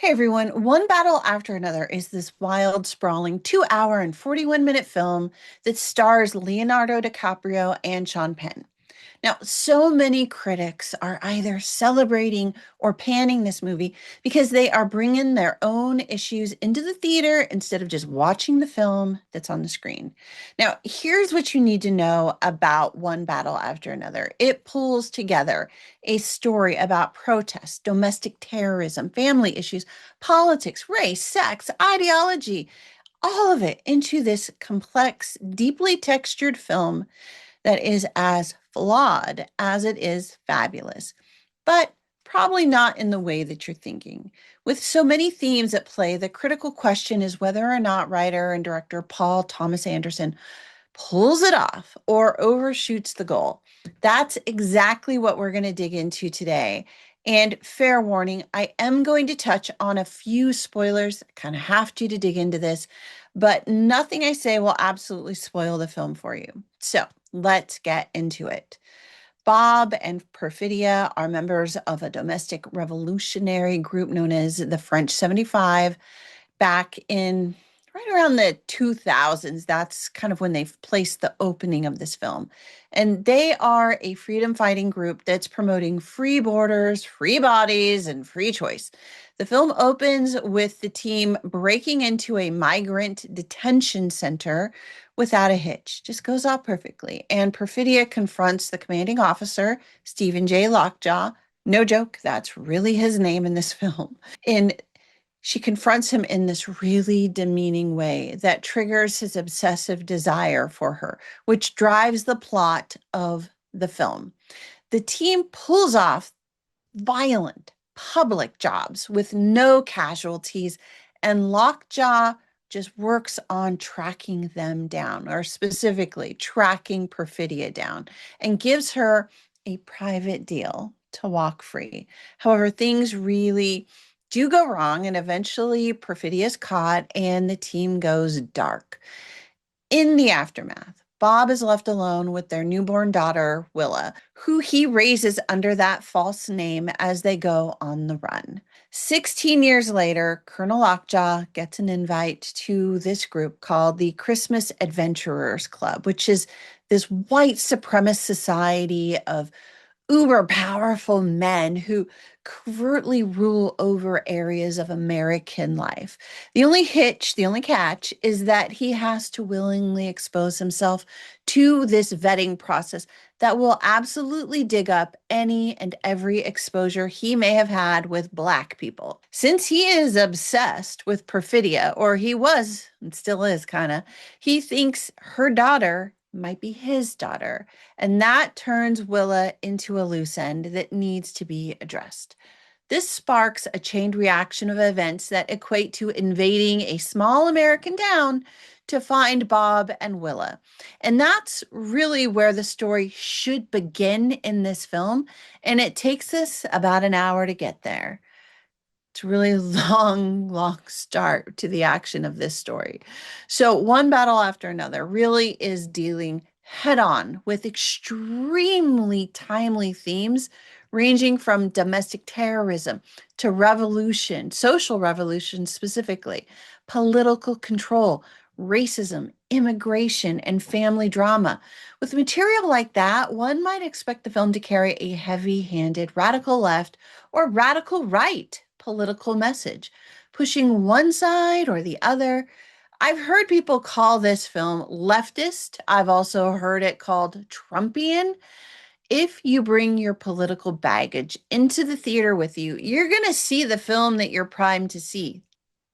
Hey everyone, One Battle After Another is this wild, sprawling 2 hour and 41-minute film that stars Leonardo DiCaprio and Sean Penn. Now, so many critics are either celebrating or panning this movie because they are bringing their own issues into the theater instead of just watching the film that's on the screen. Now, here's what you need to know about One Battle After Another. It pulls together a story about protests, domestic terrorism, family issues, politics, race, sex, ideology, all of it into this complex, deeply textured film that is as flawed as it is fabulous, but probably not in the way that you're thinking. With so many themes at play, the critical question is whether or not writer and director Paul Thomas Anderson pulls it off or overshoots the goal. That's exactly what we're going to dig into today. And fair warning, I am going to touch on a few spoilers. I kind of have to dig into this, but nothing I say will absolutely spoil the film for you. So let's get into it. Bob and Perfidia are members of a domestic revolutionary group known as the French 75 back in right around the 2000s. That's kind of when they've placed the opening of this film. And they are a freedom fighting group that's promoting free borders, free bodies, and free choice. The film opens with the team breaking into a migrant detention center without a hitch. Just goes off perfectly. And Perfidia confronts the commanding officer, Stephen J. Lockjaw. No joke, that's really his name in this film. In She confronts him in this really demeaning way that triggers his obsessive desire for her, which drives the plot of the film. The team pulls off violent public jobs with no casualties, and Lockjaw just works on tracking them down, or specifically tracking Perfidia down, and gives her a private deal to walk free. However, things really do go wrong, and eventually Perfidia is caught and the team goes dark. In the aftermath, Bob is left alone with their newborn daughter, Willa, who he raises under that false name as they go on the run. 16 years later, Colonel Lockjaw gets an invite to this group called the Christmas Adventurers Club, which is this white supremacist society of uber powerful men who covertly rule over areas of American life. The only catch is that he has to willingly expose himself to this vetting process that will absolutely dig up any and every exposure he may have had with Black people. Since he is obsessed with Perfidia, or he was and still is kind of, he thinks her daughter might be his daughter. And that turns Willa into a loose end that needs to be addressed. This sparks a chained reaction of events that equate to invading a small American town to find Bob and Willa. And that's really where the story should begin in this film. And it takes us about an hour to get there. It's a really long start to the action of this story. So, One Battle After Another really is dealing head on with extremely timely themes ranging from domestic terrorism to revolution, social revolution specifically, political control, racism, immigration, and family drama. With material like that, one might expect the film to carry a heavy handed radical left or radical right political message, pushing one side or the other. I've heard people call this film leftist. I've also heard it called Trumpian. If you bring your political baggage into the theater with you, you're going to see the film that you're primed to see.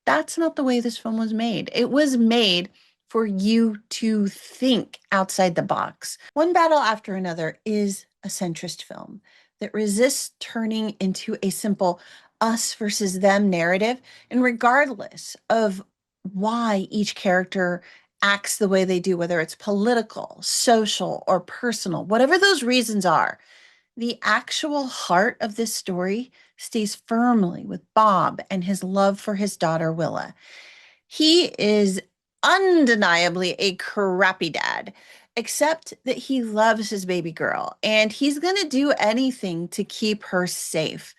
That's not the way this film was made. It was made for you to think outside the box. One Battle After Another is a centrist film that resists turning into a simple us versus them narrative. And regardless of why each character acts the way they do, whether it's political, social, or personal, whatever those reasons are, the actual heart of this story stays firmly with Bob and his love for his daughter, Willa. He is undeniably a crappy dad, except that he loves his baby girl and he's going to do anything to keep her safe.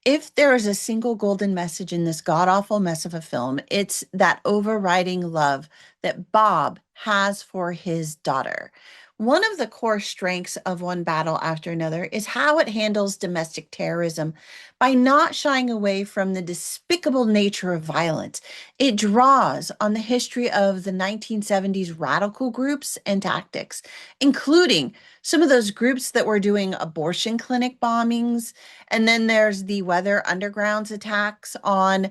If there is a single golden message in this god-awful mess of a film, it's that overriding love that Bob has for his daughter. One of the core strengths of One Battle After Another is how it handles domestic terrorism by not shying away from the despicable nature of violence. It draws on the history of the 1970s radical groups and tactics, including some of those groups that were doing abortion clinic bombings, and then there's the Weather Underground's attacks on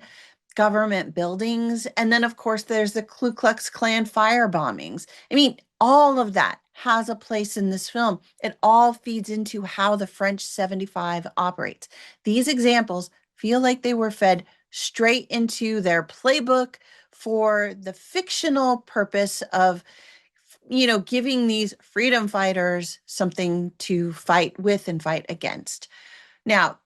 government buildings. And then, of course, there's the Ku Klux Klan fire bombings. I mean, all of that has a place in this film. It all feeds into how the French 75 operates. These examples feel like they were fed straight into their playbook for the fictional purpose of, giving these freedom fighters something to fight with and fight against. Now,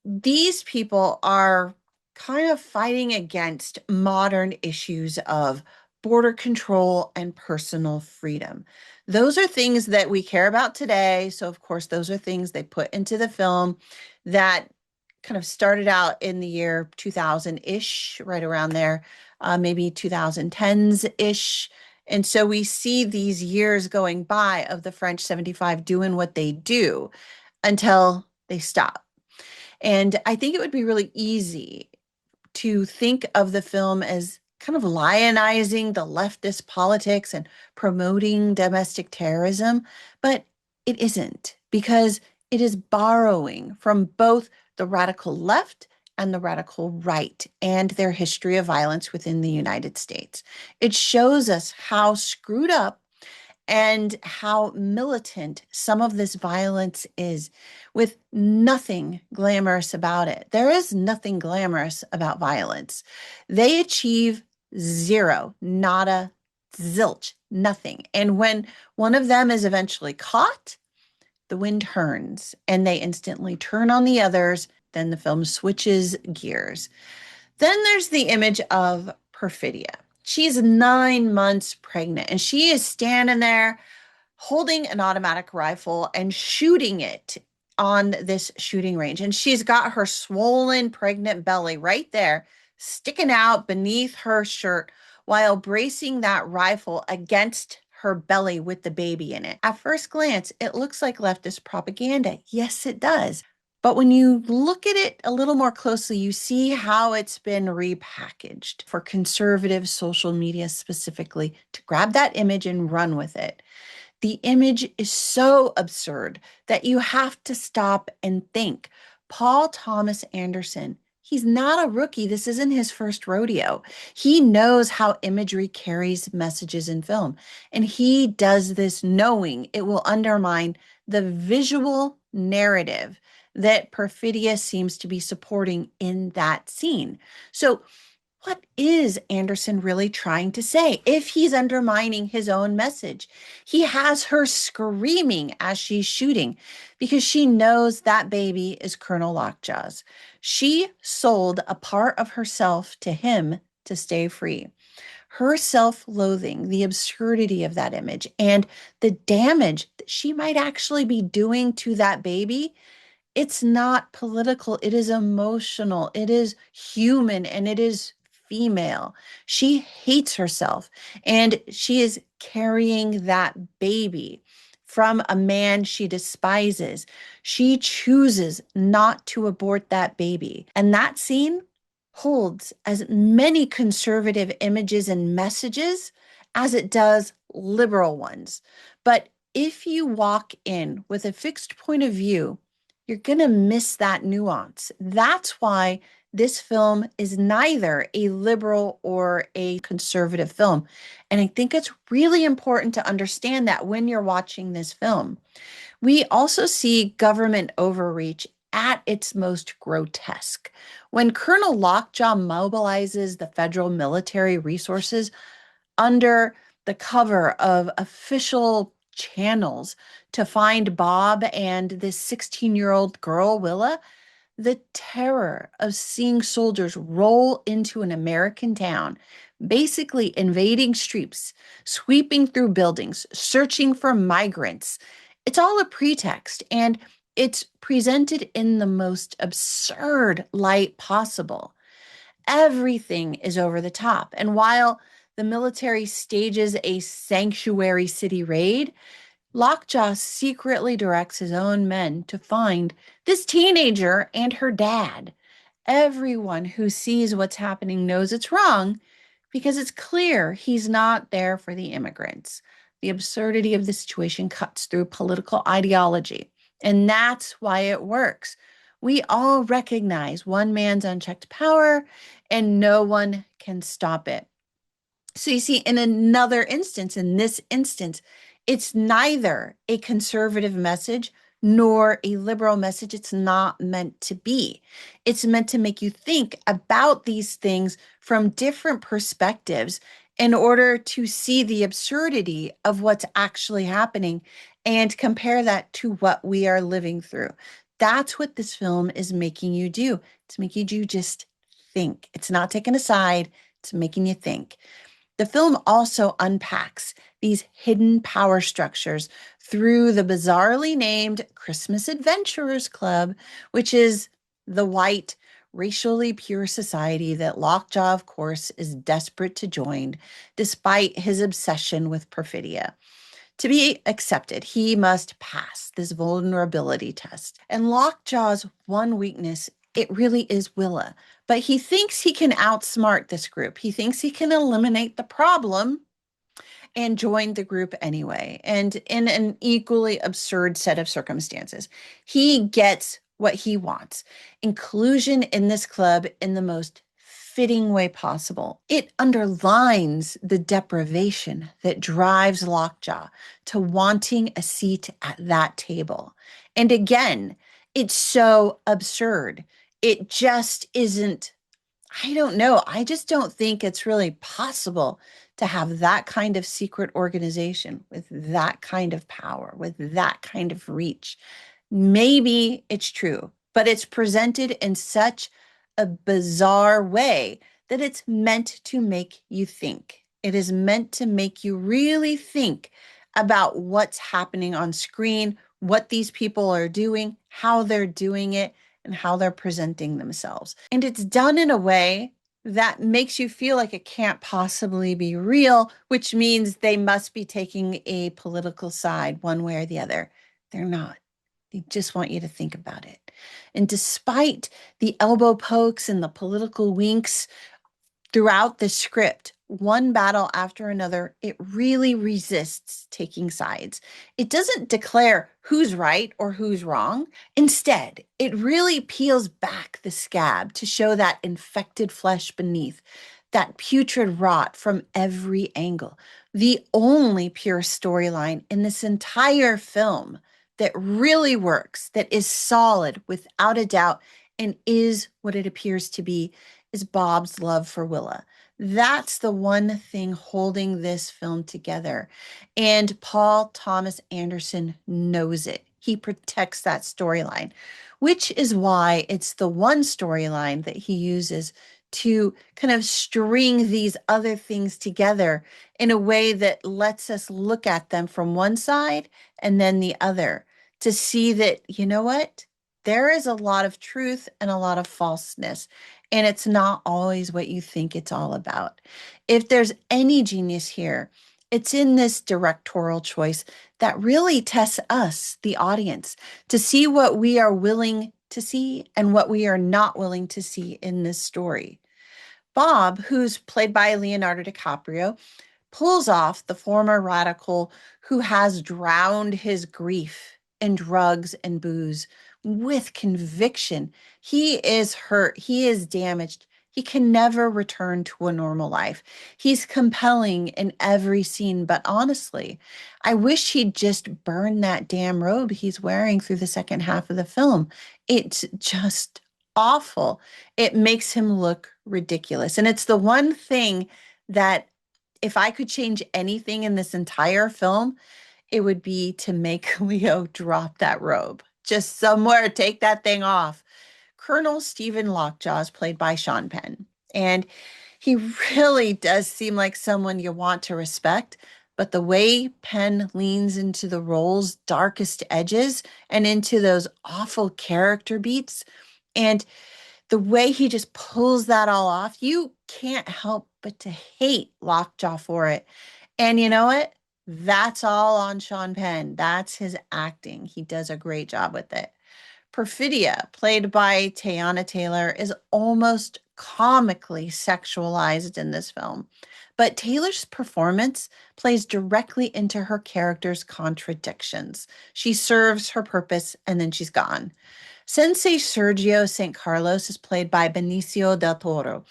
these people are kind of fighting against modern issues of border control and personal freedom. Those are things that we care about today. So, of course, those are things they put into the film that kind of started out in the year 2000-ish, right around there, maybe 2010s-ish. And so we see these years going by of the French 75 doing what they do until they stop. And I think it would be really easy to think of the film as kind of lionizing the leftist politics and promoting domestic terrorism, but it isn't, because it is borrowing from both the radical left and the radical right and their history of violence within the United States. It shows us how screwed up and how militant some of this violence is, with nothing glamorous about it. There is nothing glamorous about violence. They achieve zero, nada, zilch, nothing. And when one of them is eventually caught, the wind turns and they instantly turn on the others. Then the film switches gears. Then there's the image of Perfidia. She's 9 months pregnant and she is standing there holding an automatic rifle and shooting it on this shooting range. And she's got her swollen, pregnant belly right there, sticking out beneath her shirt while bracing that rifle against her belly with the baby in it. At first glance, it looks like leftist propaganda. Yes, it does. But when you look at it a little more closely, you see how it's been repackaged for conservative social media specifically to grab that image and run with it. The image is so absurd that you have to stop and think. Paul Thomas Anderson, he's not a rookie. This isn't his first rodeo. He knows how imagery carries messages in film, and he does this knowing it will undermine the visual narrative that Perfidia seems to be supporting in that scene. So, what is Anderson really trying to say if he's undermining his own message? He has her screaming as she's shooting because she knows that baby is Colonel Lockjaw's. She sold a part of herself to him to stay free. Her self-loathing, the absurdity of that image, and the damage that she might actually be doing to that baby, it's not political, it is emotional, it is human, and it is female. She hates herself, and she is carrying that baby from a man she despises. She chooses not to abort that baby. And that scene holds as many conservative images and messages as it does liberal ones. But if you walk in with a fixed point of view, you're going to miss that nuance. That's why this film is neither a liberal or a conservative film. And I think it's really important to understand that when you're watching this film. We also see government overreach at its most grotesque. When Colonel Lockjaw mobilizes the federal military resources under the cover of official channels to find Bob and this 16-year-old girl, Willa, the terror of seeing soldiers roll into an American town, basically invading streets, sweeping through buildings, searching for migrants. It's all a pretext, and it's presented in the most absurd light possible. Everything is over the top. And while the military stages a sanctuary city raid, Lockjaw secretly directs his own men to find this teenager and her dad. Everyone who sees what's happening knows it's wrong because it's clear he's not there for the immigrants. The absurdity of the situation cuts through political ideology, and that's why it works. We all recognize one man's unchecked power, and no one can stop it. So you see, in this instance, it's neither a conservative message nor a liberal message. It's not meant to be. It's meant to make you think about these things from different perspectives in order to see the absurdity of what's actually happening and compare that to what we are living through. That's what this film is making you do. It's making you just think. It's not taking a side, it's making you think. The film also unpacks these hidden power structures through the bizarrely named Christmas Adventurers Club, which is the white, racially pure society that Lockjaw, of course, is desperate to join, despite his obsession with Perfidia. To be accepted, he must pass this vulnerability test. And Lockjaw's one weakness, it really is Willa. But he thinks he can outsmart this group. He thinks he can eliminate the problem and join the group anyway. And in an equally absurd set of circumstances, he gets what he wants: inclusion in this club in the most fitting way possible. It underlines the deprivation that drives Lockjaw to wanting a seat at that table. And again, it's so absurd. It just isn't. I don't know. I just don't think it's really possible to have that kind of secret organization with that kind of power, with that kind of reach. Maybe it's true, but it's presented in such a bizarre way that it's meant to make you think. It is meant to make you really think about what's happening on screen, what these people are doing, how they're doing it, and how they're presenting themselves. And it's done in a way that makes you feel like it can't possibly be real, which means they must be taking a political side one way or the other. They're not. They just want you to think about it. And despite the elbow pokes and the political winks throughout the script, one battle after another, it really resists taking sides. It doesn't declare who's right or who's wrong. Instead, it really peels back the scab to show that infected flesh beneath, that putrid rot from every angle. The only pure storyline in this entire film that really works, that is solid without a doubt, and is what it appears to be, is Bob's love for Willa. That's the one thing holding this film together. And Paul Thomas Anderson knows it. He protects that storyline, which is why it's the one storyline that he uses to kind of string these other things together in a way that lets us look at them from one side and then the other to see that, you know what? There is a lot of truth and a lot of falseness, and it's not always what you think it's all about. If there's any genius here, it's in this directorial choice that really tests us, the audience, to see what we are willing to see and what we are not willing to see in this story. Bob, who's played by Leonardo DiCaprio, pulls off the former radical who has drowned his grief in drugs and booze with conviction. He is hurt, he is damaged. He can never return to a normal life. He's compelling in every scene, but honestly, I wish he'd just burn that damn robe he's wearing through the second half of the film. It's just awful. It makes him look ridiculous. And it's the one thing that if I could change anything in this entire film, it would be to make Leo drop that robe. Just somewhere, take that thing off. Colonel Stephen Lockjaw is played by Sean Penn, and he really does seem like someone you want to respect, but the way Penn leans into the role's darkest edges and into those awful character beats, and the way he just pulls that all off, you can't help but to hate Lockjaw for it. And you know what? That's all on Sean Penn. That's his acting. He does a great job with it. Perfidia, played by Teyana Taylor, is almost comically sexualized in this film. But Taylor's performance plays directly into her character's contradictions. She serves her purpose and then she's gone. Sensei Sergio St. Carlos is played by Benicio del Toro.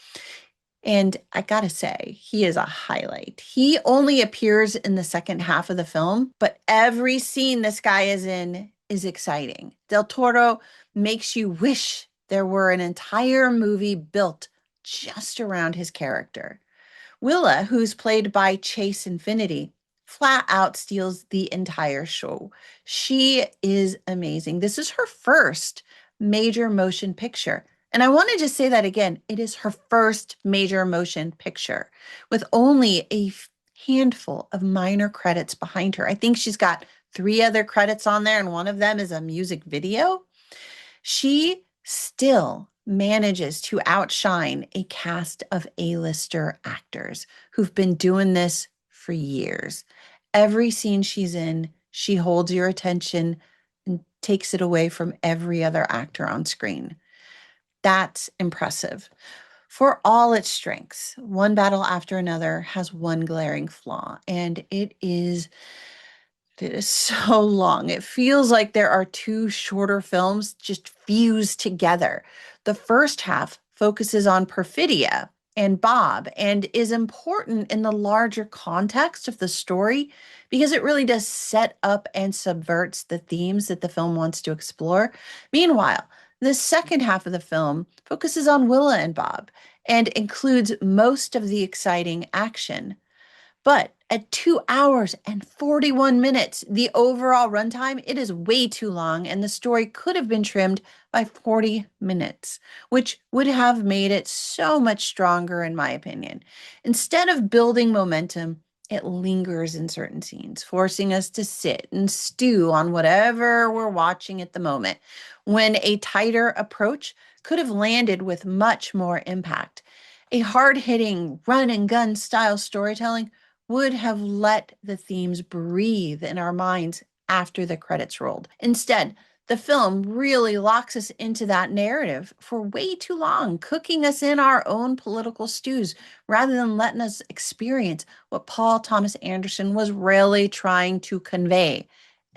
And I gotta say, he is a highlight. He only appears in the second half of the film, but every scene this guy is in is exciting. Del Toro makes you wish there were an entire movie built just around his character. Willa, who's played by Chase Infinity, flat out steals the entire show. She is amazing. This is her first major motion picture. And I want to just say that again. It is her first major motion picture with only a handful of minor credits behind her. I think she's got three other credits on there, and one of them is a music video. She still manages to outshine a cast of A-lister actors who've been doing this for years. Every scene she's in, she holds your attention and takes it away from every other actor on screen. That's impressive. For all its strengths, One Battle After Another has one glaring flaw, and it is so long. It feels like there are two shorter films just fused together. The first half focuses on Perfidia and Bob and is important in the larger context of the story because it really does set up and subverts the themes that the film wants to explore. Meanwhile, the second half of the film focuses on Willa and Bob and includes most of the exciting action. But at 2 hours and 41 minutes, the overall runtime, it is way too long, and the story could have been trimmed by 40 minutes, which would have made it so much stronger, in my opinion. Instead of building momentum, it lingers in certain scenes, forcing us to sit and stew on whatever we're watching at the moment, when a tighter approach could have landed with much more impact. A hard hitting run and gun style storytelling would have let the themes breathe in our minds after the credits rolled. Instead, the film really locks us into that narrative for way too long, cooking us in our own political stews rather than letting us experience what Paul Thomas Anderson was really trying to convey.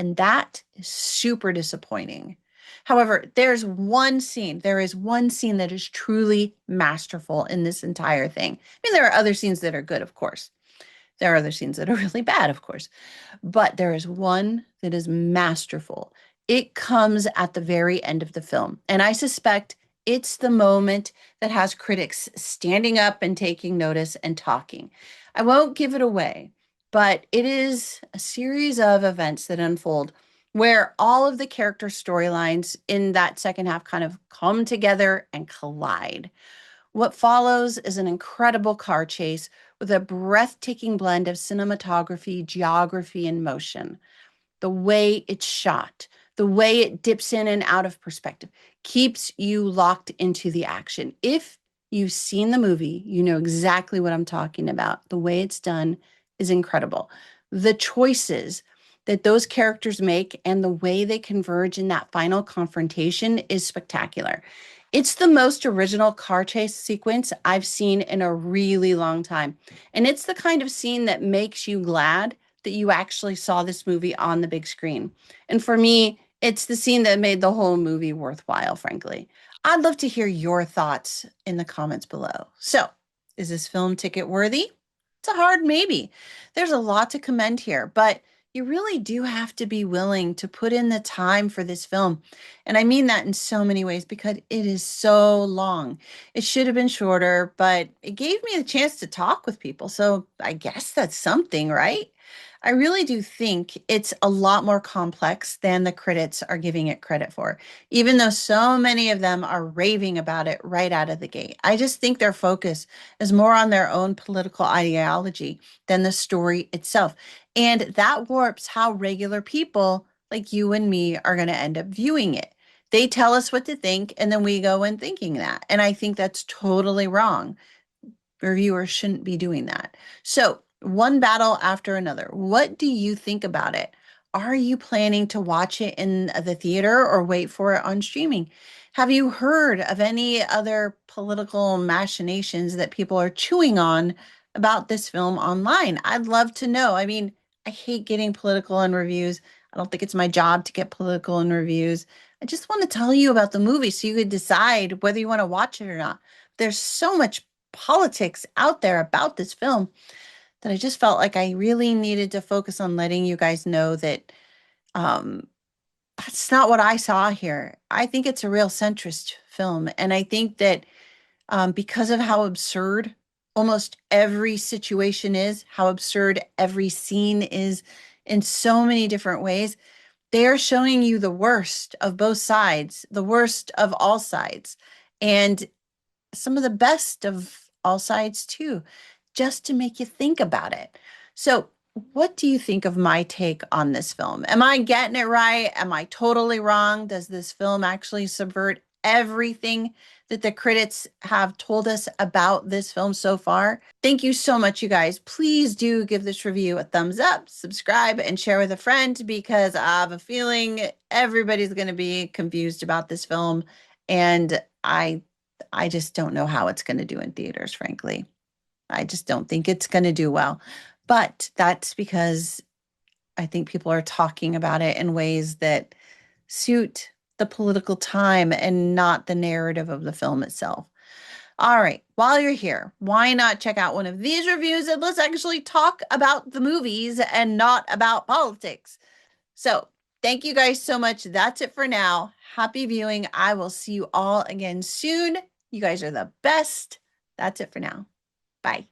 And that is super disappointing. However, there is one scene that is truly masterful in this entire thing. I mean, there are other scenes that are good, of course. There are other scenes that are really bad, of course, but there is one that is masterful. It comes at the very end of the film, and I suspect it's the moment that has critics standing up and taking notice and talking. I won't give it away, but it is a series of events that unfold where all of the character storylines in that second half kind of come together and collide. What follows is an incredible car chase with a breathtaking blend of cinematography, geography, and motion. The way it's shot, the way it dips in and out of perspective, keeps you locked into the action. If you've seen the movie, you know exactly what I'm talking about. The way it's done is incredible. The choices that those characters make and the way they converge in that final confrontation is spectacular. It's the most original car chase sequence I've seen in a really long time. And it's the kind of scene that makes you glad that you actually saw this movie on the big screen. And for me, it's the scene that made the whole movie worthwhile, frankly. I'd love to hear your thoughts in the comments below. So, is this film ticket worthy? It's a hard maybe. There's a lot to commend here, but you really do have to be willing to put in the time for this film. And I mean that in so many ways because it is so long. It should have been shorter, but it gave me a chance to talk with people. So I guess that's something, right? I really do think it's a lot more complex than the critics are giving it credit for, even though so many of them are raving about it right out of the gate. I just think their focus is more on their own political ideology than the story itself. And that warps how regular people like you and me are going to end up viewing it. They tell us what to think, and then we go in thinking that. And I think that's totally wrong. Reviewers shouldn't be doing that. So, one battle after another. What do you think about it? Are you planning to watch it in the theater or wait for it on streaming? Have you heard of any other political machinations that people are chewing on about this film online? I'd love to know. I mean, I hate getting political in reviews. I don't think it's my job to get political in reviews. I just want to tell you about the movie so you could decide whether you want to watch it or not. There's so much politics out there about this film that I just felt like I really needed to focus on letting you guys know that um, that's not what I saw here. I think it's a real centrist film. And I think that because of how absurd almost every situation is, how absurd every scene is in so many different ways, they are showing you the worst of both sides, the worst of all sides. And some of the best of all sides too, just to make you think about it. So, what do you think of my take on this film? Am I getting it right? Am I totally wrong? Does this film actually subvert everything that the critics have told us about this film so far? Thank you so much, you guys. Please do give this review a thumbs up, subscribe, and share with a friend because I have a feeling everybody's going to be confused about this film. And I just don't know how it's going to do in theaters, frankly. I just don't think it's going to do well. But that's because I think people are talking about it in ways that suit the political time and not the narrative of the film itself. All right, while you're here, why not check out one of these reviews and let's actually talk about the movies and not about politics? So, thank you guys so much. That's it for now. Happy viewing. I will see you all again soon. You guys are the best. That's it for now. Bye.